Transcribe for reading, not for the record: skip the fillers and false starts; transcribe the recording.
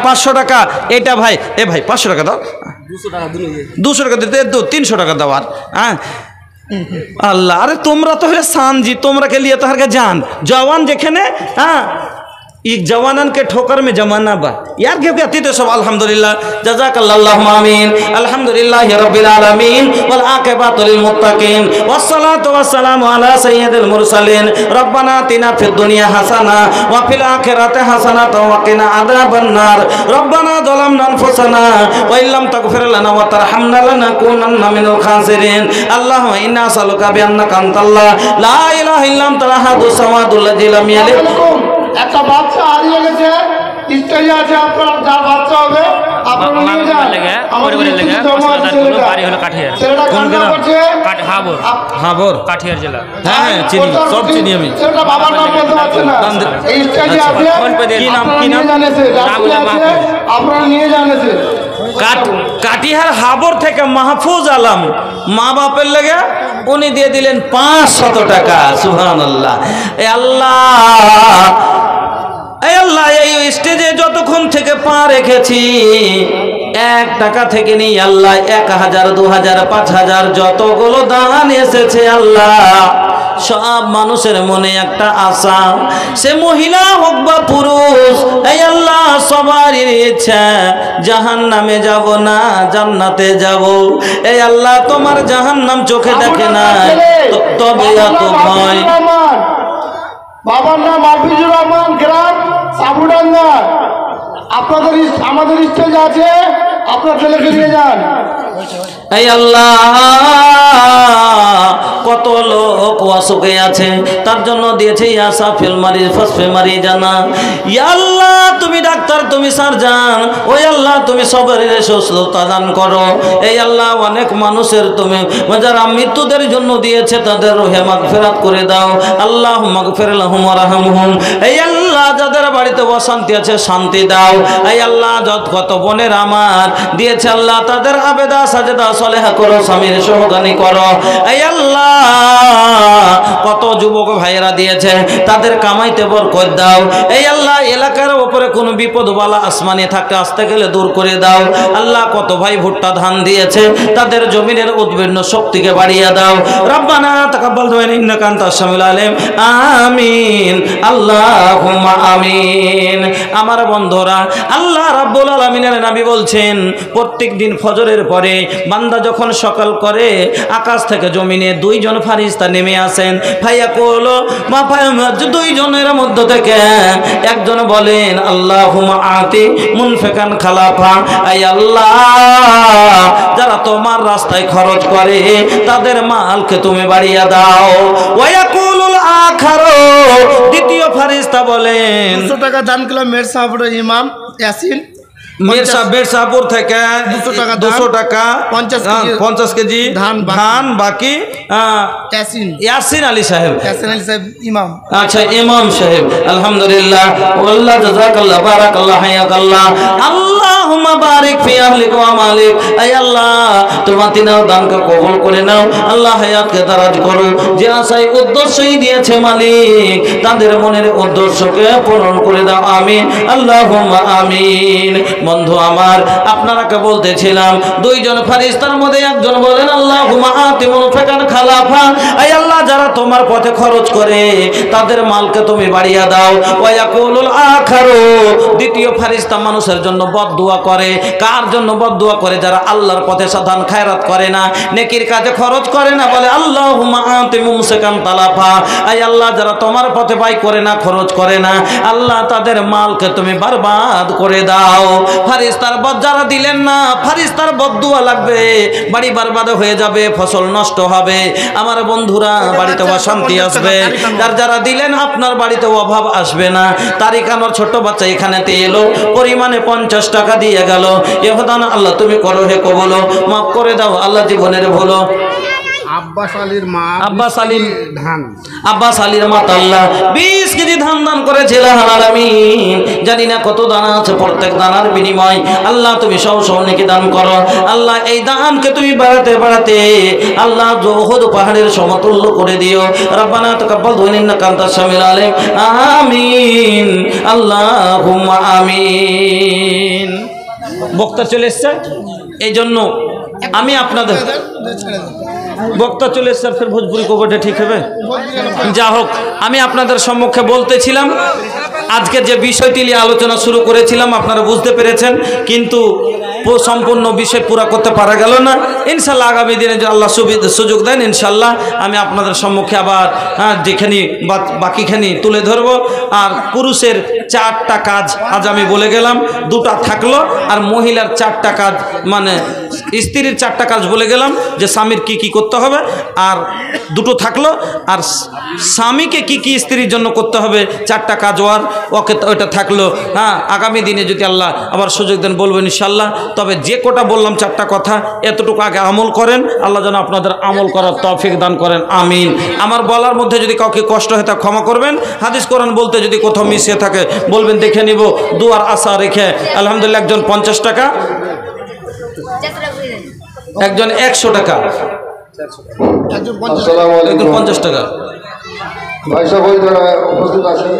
500 টাকা এটা ভাই, এ ভাই 500 টাকা দাও, 200 টাকা দিতে 300 টাকা দাও। আর হ্যাঁ আল্লাহ, আরে তোমরা তো হে সানজি, তোমরা के लिए तो हर का जान जवान যেখানে হ্যাঁ एक जवानन के ठोकर में जमाना बा यार क्यों कहती तो सब अल्हम्दुलिल्लाह जज़ाकल्लाहु आमीन अल्हम्दुलिल्लाहि रब्बिल आलमीन वल आकिबातु लिल मुत्तकीन वस्सलातु वस्सलामु अला सय्यिदिल मुरसलीन रब्बना आतिना फिद दुनिया हसना व फिल आखिराति हसना व किना अज़ाबन नार रब्बना ज़लमना अनफुसना व इल्लम तगफिर लना व तरहमना लनकुनन्ना मिनल खासिरिन अल्लाहुम्मा इन्ना नसअलुका बिअन्नका अंतल्लाह ला इलाहा इल्ला अंता अहदुस समादुल लज़ी लम यालिद। একটা বাচ্চা হারিয়ে গেছে, স্টেজে আছে, আপনার যার বাচ্চা হবে আপনারা নিয়ে যান। আমার বাড়ি হলো কাঠিয়ার, ছেলেটা কান্না করছে, হাবর কাঠিয়ার জেলা। হ্যাঁ চিনি, সব চিনি আমি। ছেলেটা বাবার নাম বলতে পারছে না, এই স্টেজে আছে, কি নাম কি নাম আপনারা নিয়ে জানেছে। কাটিহার হাবর থেকে মাহফুজ আলম মা বাপের লেগে উনি দিয়ে দিলেন 500 টাকা। সুবহানাল্লাহ। এ আল্লাহ, এই আল্লাহ, এই স্টেজে যতক্ষণ থেকে পা রেখেছি 1 টাকা থেকে নেই আল্লাহ, 1000 2000 5000 যতগুলো দান এসেছে আল্লাহ, সব মানুষের মনে একটা আশা, সে মহিলা হোক বা পুরুষ, এই আল্লাহ সবারই ইচ্ছা জাহান্নামে যাব না জান্নাতে যাব। এই আল্লাহ তোমার জাহান্নাম চোখে দেখে না, তবে এত ভয়। বাবার নাম হাফিজুর রহমান, গ্রাম সাবুডাঙ্গা। আপনাদের আমাদের স্টেজে আছে, আপনার ছেলেকে নিয়ে যান। এই আল্লাহ কত লোক অসুখে আছে, তার জন্য দিয়েছে ইয়াসা ফিলমারি ফসফেমারি জানা। ইয়া আল্লাহ তুমি ডাক্তার, তুমি সার্জন, ওই আল্লাহ তুমি সবারই সুস্থতা দান করো। এই আল্লাহ অনেক মানুষের তুমি যারা মৃত্যুদের জন্য দিয়েছে তাদের রুহে মাগফিরাত করে দাও। আল্লাহ মাগফির লাহুম ওয়ারহামহুম। এই আল্লাহ যাদের বাড়িতে অশান্তি আছে শান্তি দাও। এই আল্লাহ যত কত বোনের আমার দিয়েছে আল্লাহ তাদের আবেদা সাজেদা সলেহা করো, স্বামীর সহগানী করো। এই আল্লাহ কত যুবক ভাইয়েরা দিয়েছে তাদের কামাইতে বরকত দাও। এই আল্লাহ এলাকার উপরে কোনো বিপদ বালা আসমানে থাকতে আসতে গেলে দূর করে দাও। আল্লাহ কত ভাই ভুট্টা ধান দিয়েছে তাদের জমিনের উদ্ভিন্ন শক্তিকে বাড়িয়ে দাও। রব্বানা তাকাব্বাল দুআ ইন্নাকা আনতাস সামিউল আলিম। আমিন আল্লাহুম্মা আমিন। আমার বন্ধুরা, আল্লাহ রাব্বুল আলামিনের নবী বলছেন প্রত্যেক দিন ফজরের পরে বান্দা যখন সকাল করে আকাশ থেকে জমিনে 2 জন ফারিস্তা নেমে আসেন। ভাইয়া কইলো মা ভাই 2 জনের মধ্যে থেকে একজন বলেন আল্লাহুম্মা আতি মুনফিকান খালাফা। আয় আল্লাহ যারা তোমার রাস্তায় খরচ করে তাদের মালকে তুমি বাড়িয়ে দাও। ওয়ায়াকুলুল আখারু, দ্বিতীয় ফারিস্তা বলেন 200 টাকা দান করলাম মের সাহেবের ইমাম ইয়াসিন মির্জাপুর থেকে 200 টাকা 50 কেজি ধান বাকি ইয়াসিন আলী সাহেব ইমাম। আচ্ছা ইমাম সাহেব, আলহামদুলিল্লাহ। আল্লাহ জাযাকাল্লাহ বারাকাল্লাহ হায়াকাল্লাহ। আল্লাহুম্মা বারিক ফি আহলিক ওয়া মালিক। আয় আল্লাহ তোমার তিনার দানকে কবুল করে নাও। আল্লাহ হায়াতকে দারাজ করো। যে আশায় উদ্দেশ্যই দিয়েছে মালিক তাদের মনের উদ্দেশ্যকে পূরণ করে দাও। আমিন আল্লাহুম্মা আমিন। বন্ধু আমার, আপনারাকে বলতেছিলাম 2 জন ফারিস্তার মধ্যে একজন বলেন আল্লাহুম্মা আতি মুনফিকান খালাফা। আয় আল্লাহ যারা তোমার পথে খরচ করে তাদের মালকে তুমি বাড়িয়ে দাও। ওয়ায়াকুলুল আখারু, দ্বিতীয় ফারিস্তা মানুষের জন্য বদদুয়া করে। কার জন্য বদদুয়া করে? যারা আল্লাহর পথে সাধারণ খায়রাত করে না, নেকির কাজে খরচ করে না, বলে আল্লাহুম্মা আতি মুমসিকান তালাফা। আয় আল্লাহ যারা তোমার পথে ব্যয় করে না, খরচ করে না, আল্লাহ তাদের মালকে তুমি বরবাদ করে দাও। ফারিস্তার বদ যারা দিলেন না, ফারিস্তার বদদুয়া লাগবে, বাড়ি বরবাদ হয়ে যাবে, ফসল নষ্ট হবে। আমার বন্ধুরা, বাড়িতে অশান্তি আসবে। যারা দিলেন আপনার বাড়িতে অভাব আসবে না। তারিকানোর ছোট বাচ্চা এখানেতে এলো, পরিমাণে 50 টাকা দিয়ে গেল। এহদান আল্লাহ তুমি করো হে কবুল, মাফ করে দাও আল্লাহ জীবনের ভুল। আব্বাস আলীর মা আব্বাস আলীর ধান আব্বাস আলীর মাতা আল্লাহ 20 কেজি ধান দান করেছিল আলামিন। জানি না কত দানা আছে, প্রত্যেক দানার বিনিময় আল্লাহ তুমি সব নেকি দান করো। আল্লাহ এই দানকে তুমি বাড়াতে বাড়াতে আল্লাহ উহুদ পাহাড়ের সমতুল্য করে দিও। রব্বানা তাকাব্বাল ইন্নাকা আনতাস সামিউল আলিম। আমিন আল্লাহুম্মা আমিন। বক্তা চলে এসছে, এই জন্য আমি আপনাদের বক্তা চলে এসছে, ফের ভোজপুরি কবরটা ঠিক হবে। যা হোক, আমি আপনাদের সম্মুখে বলতেছিলাম আজকে যে বিষয়টি নিয়ে আলোচনা শুরু করেছিলাম আপনারা বুঝতে পেরেছেন, কিন্তু সম্পূর্ণ বিষয় পুরা করতে পারা গেল না। ইনশাল্লাহ আগামী দিনে যে আল্লাহ সুযোগ দেন, ইনশাল্লাহ আমি আপনাদের সম্মুখে আবার যেখানে বাকিখানি তুলে ধরব। আর পুরুষের 4টা কাজ আজ আমি বলে গেলাম, 2টা থাকলো, আর মহিলার 4টা কাজ, মানে স্ত্রীর 4টা কাজ বলে গেলাম যে স্বামীর কি কি করতে হবে, আর 2টো থাকলো, আর স্বামীকে কি কি স্ত্রীর জন্য করতে হবে 4টা কাজ ওটা থাকলো। আগামী দিনে যদি আল্লাহ আবার সুযোগ দেন বলবো ইনশাল্লাহ। তবে যে কোটা বললাম 4টা কথা, এতটুকু আগে আমল করেন, আল্লাহ যেন আপনাদের আমল করার তৌফিক দান করেন, আমিন। আমার বলার মধ্যে যদি কাউকে কষ্ট হয় তা ক্ষমা করবেন। হাদিস কোরআন বলতে যদি কোথাও মিশিয়ে থাকে বলবেন, দেখে নিব, দুয়ার আশা রেখে। আলহামদুলিল্লাহ, একজন 50 টাকা, একজন 100 টাকা, একজন 50 টাকা। ভাই সব উপস্থিত আছেন।